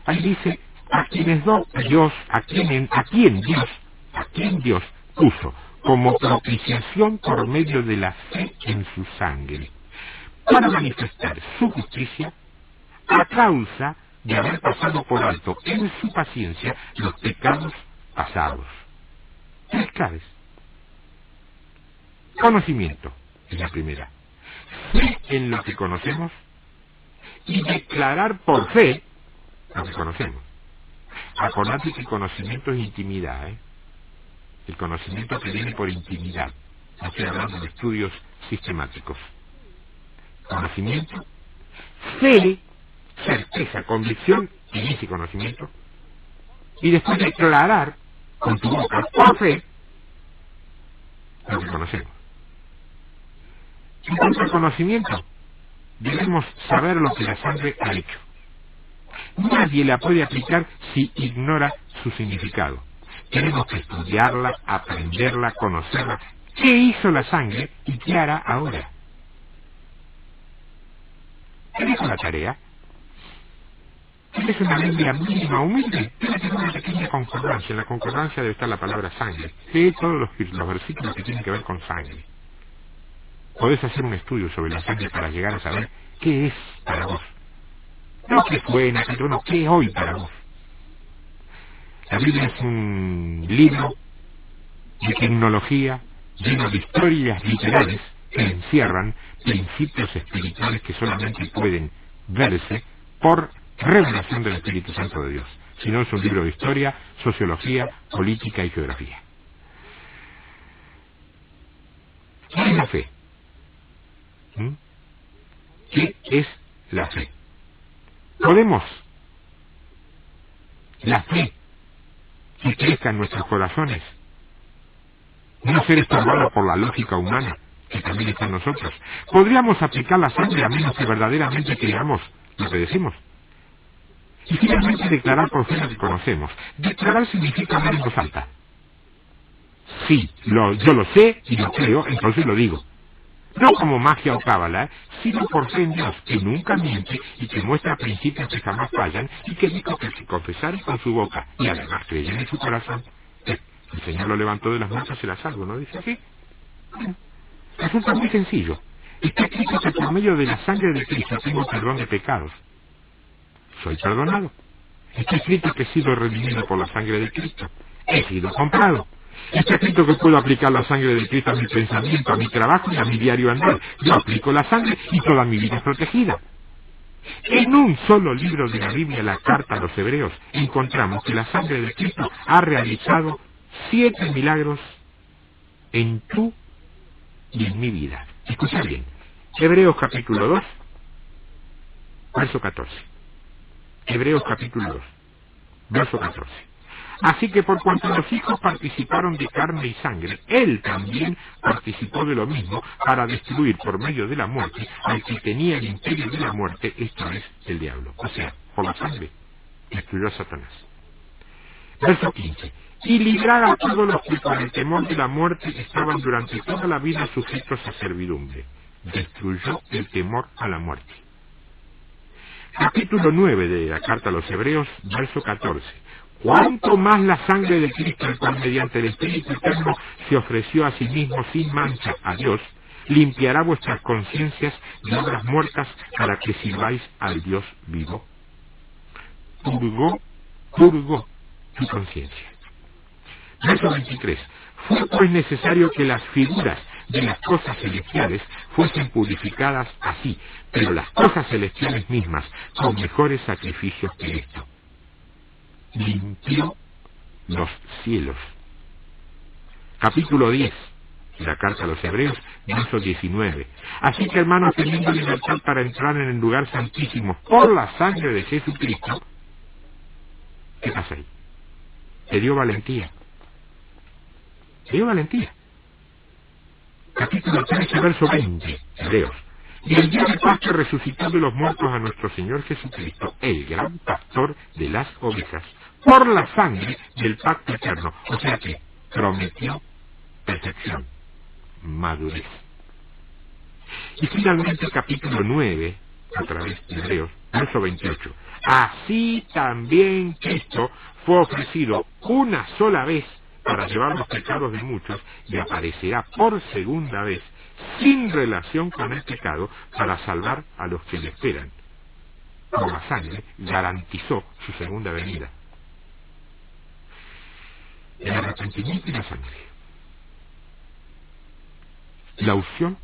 Ahí dice, a quien Dios puso como propiciación por medio de la fe en su sangre, para manifestar su justicia a causa de haber pasado por alto en su paciencia los pecados pasados. Tres claves. Conocimiento es la primera. Fe en lo que conocemos y declarar por fe lo que conocemos. Acordate que el conocimiento es intimidad, ¿eh? El conocimiento que viene por intimidad. No estoy hablando de estudios sistemáticos. Conocimiento fe, certeza, convicción, inicia conocimiento, y después declarar con tu boca, por fe, lo que conocemos. En cuanto al conocimiento, debemos saber lo que la sangre ha hecho. Nadie la puede aplicar si ignora su significado. Tenemos que estudiarla, aprenderla, conocerla. ¿Qué hizo la sangre y qué hará ahora? ¿Qué dijo la tarea? ¿Tienes una Biblia mínima, humilde? Tienes una pequeña concordancia. En la concordancia debe estar la palabra sangre. Lee todos los versículos que tienen que ver con sangre. Podés hacer un estudio sobre la sangre para llegar a saber qué es para vos. No qué fue en aquel trono, qué es hoy para vos. La Biblia es un libro de tecnología lleno de historias literarias que encierran principios espirituales que solamente pueden verse por revelación del Espíritu Santo de Dios. Si no, es un libro de historia, sociología, política y geografía. ¿Qué es la fe? ¿Qué es la fe? Podemos la fe que crezca en nuestros corazones no ser estorbada por la lógica humana que también está en nosotros. Podríamos aplicar la sangre a menos que verdaderamente creamos lo que decimos. Y finalmente declarar por fe lo que conocemos. Declarar significa hablar en voz alta. Sí, yo lo sé y lo creo, entonces lo digo. No como magia o cábala, sino por fe en Dios, que nunca miente y que muestra principios que jamás fallan, y que dijo que si confesara con su boca y además creyera en su corazón, el Señor lo levantó de las muertos y será salvo, ¿no dice así? Resulta muy sencillo. Está escrito que por medio de la sangre de Cristo tengo perdón de pecados. Soy perdonado. Está escrito que he sido redimido por la sangre de Cristo. He sido comprado. Está escrito que puedo aplicar la sangre de Cristo a mi pensamiento, a mi trabajo y a mi diario andar. Yo aplico la sangre y toda mi vida es protegida. En un solo libro de la Biblia, la carta a los Hebreos, encontramos que la sangre de Cristo ha realizado 7 milagros en tu y en mi vida. Escucha bien. Hebreos capítulo 2, verso 14. Hebreos capítulo 2, verso 14. Así que por cuanto los hijos participaron de carne y sangre, él también participó de lo mismo para destruir por medio de la muerte al que tenía el imperio de la muerte, esto es, el diablo. O sea, por la sangre destruyó a Satanás. Verso 15. Y librar a todos los que por el temor de la muerte estaban durante toda la vida sujetos a servidumbre. Destruyó el temor a la muerte. Capítulo 9 de la carta a los Hebreos, verso 14. Cuanto más la sangre de Cristo, el cual mediante el Espíritu Eterno se ofreció a sí mismo sin mancha a Dios, limpiará vuestras conciencias de obras muertas para que sirváis al Dios vivo. Purgó tu conciencia. Verso 23. Fue pues necesario que las figuras de las cosas celestiales fuesen purificadas así, pero las cosas celestiales mismas con mejores sacrificios que esto. Limpió los cielos. Capítulo 10 de la carta a los Hebreos, verso 19. Así que, hermanos, teniendo libertad para entrar en el lugar santísimo por la sangre de Jesucristo, ¿qué pasa ahí? Te dio valentía. Te dio valentía. Capítulo 13, verso 20, Hebreos. Y el día de paz que resucitó de los muertos a nuestro Señor Jesucristo, el gran pastor de las ovejas, por la sangre del pacto eterno. O sea que prometió perfección, madurez. Y finalmente capítulo 9, a través de Hebreos, verso 28. Así también Cristo fue ofrecido una sola vez para llevar los pecados de muchos y aparecerá por segunda vez sin relación con el pecado para salvar a los que le esperan. Por la sangre garantizó su segunda venida. El arrepentimiento y la sangre. La unción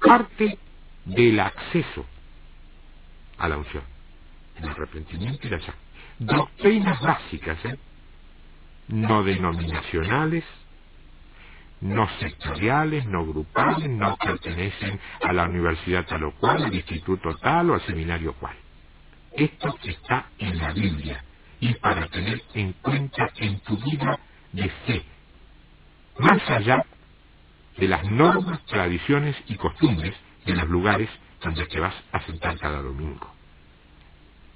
parte del acceso a la unción, el arrepentimiento y la sangre. Doctrinas básicas, no denominacionales, no sectoriales, no grupales, no pertenecen a la universidad tal o cual, al instituto tal o al seminario cual. Esto está en la Biblia y para tener en cuenta en tu vida de fe, más allá de las normas, tradiciones y costumbres de los lugares donde te vas a sentar cada domingo.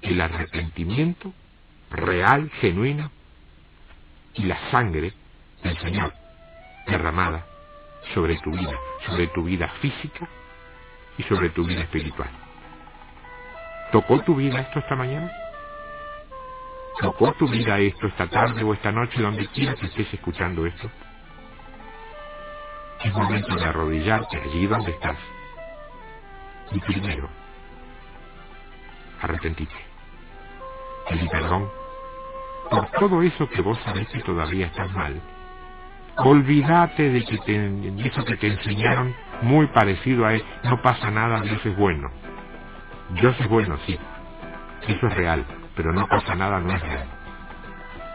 El arrepentimiento real, genuino, y la sangre del Señor derramada sobre tu vida física y sobre tu vida espiritual. ¿Tocó tu vida esto esta mañana? ¿Tocó tu vida esto esta tarde o esta noche, donde quiera que estés escuchando esto? Es momento de arrodillarte allí donde estás. Y primero, arrepentite. Pedí perdón por todo eso que vos sabés que todavía estás mal. Olvídate de eso que te enseñaron muy parecido a él. No pasa nada, Dios es bueno. Dios es bueno, sí. Eso es real, pero no pasa nada, no es real.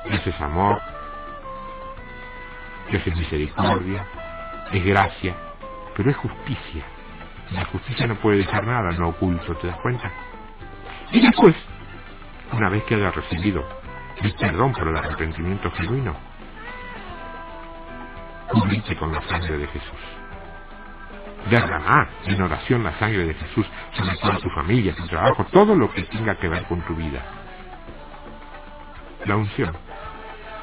Dios es amor, Dios es misericordia, es gracia, pero es justicia. La justicia no puede dejar nada no oculto, ¿te das cuenta? Y después, una vez que hayas recibido el perdón por el arrepentimiento genuino, cubrite con la sangre de Jesús. Derramar en oración la sangre de Jesús sobre toda tu familia, tu trabajo, todo lo que tenga que ver con tu vida. La unción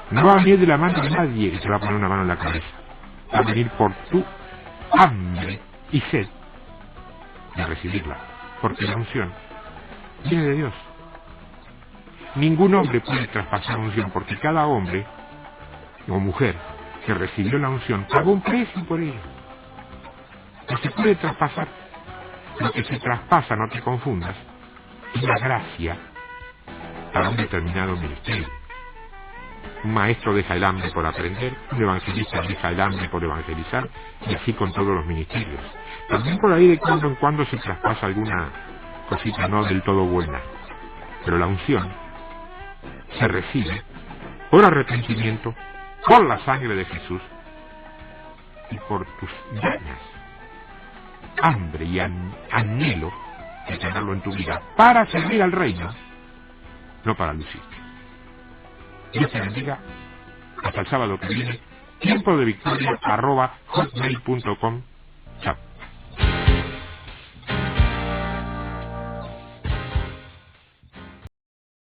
no va a venir de la mano de nadie que te va a poner una mano en la cabeza. Va a venir por tu hambre y sed de recibirla, porque la unción viene de Dios. Ningún hombre puede traspasar la unción, porque cada hombre o mujer que recibió la unción pagó un precio por ello. No se puede traspasar. Lo que se traspasa, no te confundas, es la gracia para un determinado ministerio. Un maestro deja el hambre por aprender, un evangelista deja el hambre por evangelizar, y así con todos los ministerios. También por ahí de cuando en cuando se traspasa alguna cosita no del todo buena, pero la unción se recibe por arrepentimiento, por la sangre de Jesús y por tus ganas, hambre y anhelo de tenerlo en tu vida para servir al reino, no para lucirte. Dios te bendiga. Hasta el sábado que viene. tiempodevictoria@hotmail.com